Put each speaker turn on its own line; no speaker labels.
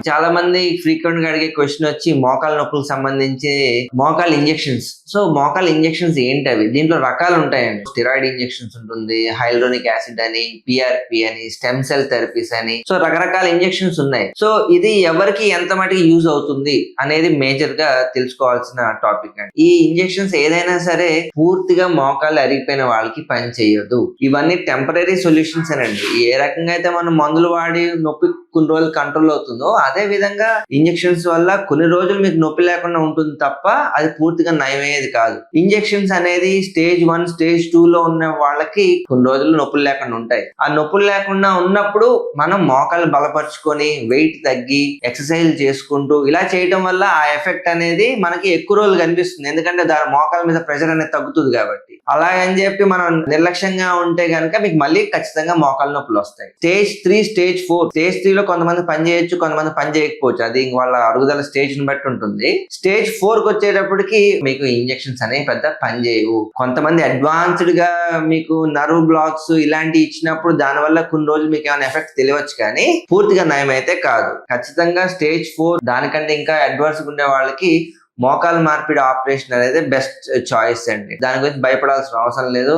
చాలా మంది ఫ్రీక్వెంట్ గా అడిగే క్వశ్చన్ వచ్చి మోకాల నొప్పులకు సంబంధించి మోకాల్ ఇంజెక్షన్స్. సో మోకాల్ ఇంజెక్షన్స్ ఏంటి అవి? దీంట్లో రకాలు ఉంటాయండి. స్టిరాయిడ్ ఇంజెక్షన్స్ ఉంటుంది, హైల్రోనిక్ యాసిడ్ అని, పిఆర్పి అని, స్టెమ్ సెల్ థెరపీస్ అని. సో రకరకాల ఇంజెక్షన్స్ ఉన్నాయి. సో ఇది ఎవరికి ఎంత మటుకు యూజ్ అవుతుంది అనేది మేజర్ గా తెలుసుకోవాల్సిన టాపిక్ అండి. ఈ ఇంజెక్షన్స్ ఏదైనా సరే పూర్తిగా మోకాలు అరిగిపోయిన వాళ్ళకి పని చేయదు. ఇవన్నీ టెంపరీ సొల్యూషన్స్ అనండి. ఏ రకంగా అయితే మనం మందులు వాడి నొప్పి కొన్ని రోజులు కంట్రోల్ అవుతుందో అదే విధంగా ఇంజెక్షన్స్ వల్ల కొన్ని రోజులు మీకు నొప్పి లేకుండా ఉంటుంది తప్ప అది పూర్తిగా నయమయ్యేది కాదు. ఇంజెక్షన్స్ అనేది స్టేజ్ 1 స్టేజ్ 2 లో ఉన్న వాళ్ళకి కొన్ని రోజులు నొప్పులు లేకుండా ఉంటాయి. ఆ నొప్పులు లేకుండా ఉన్నప్పుడు మనం మోకాలు బలపరుచుకొని వెయిట్ తగ్గి ఎక్సర్సైజ్ చేసుకుంటూ ఇలా చేయడం వల్ల ఆ ఎఫెక్ట్ అనేది మనకి ఎక్కువ రోజులు కనిపిస్తుంది. ఎందుకంటే దాని మోకాల మీద ప్రెషర్ అనేది తగ్గుతుంది కాబట్టి. అలాగని చెప్పి మనం నిర్లక్ష్యంగా ఉంటే గనక మీకు మళ్ళీ ఖచ్చితంగా మోకాలు నొప్పులు వస్తాయి. స్టేజ్ 3 స్టేజ్ 4 స్టేజ్ 3 లో కొంతమంది పని చేయొచ్చు, కొంతమంది పని చేయకపోవచ్చు. అది వాళ్ళ అరుగుదల స్టేజ్ ని బట్టి ఉంటుంది. స్టేజ్ 4 కి వచ్చేటప్పటికి మీకు ఇంజెక్షన్స్ అనేవి పెద్ద పని చేయవు. కొంతమంది అడ్వాన్స్డ్ గా మీకు నర్వ్ బ్లాక్స్ ఇలాంటివి ఇచ్చినప్పుడు దానివల్ల కొన్ని రోజులు మీకు ఏమైనా ఎఫెక్ట్ తెలియవచ్చు, కానీ పూర్తిగా నయం అయితే కాదు. ఖచ్చితంగా స్టేజ్ 4 దానికంటే ఇంకా అడ్వాన్స్ ఉండే వాళ్ళకి మోకాలు మార్పిడి ఆపరేషన్ అనేది బెస్ట్ చాయిస్ అండి. దాని గురించి భయపడాల్సిన అవసరం లేదు.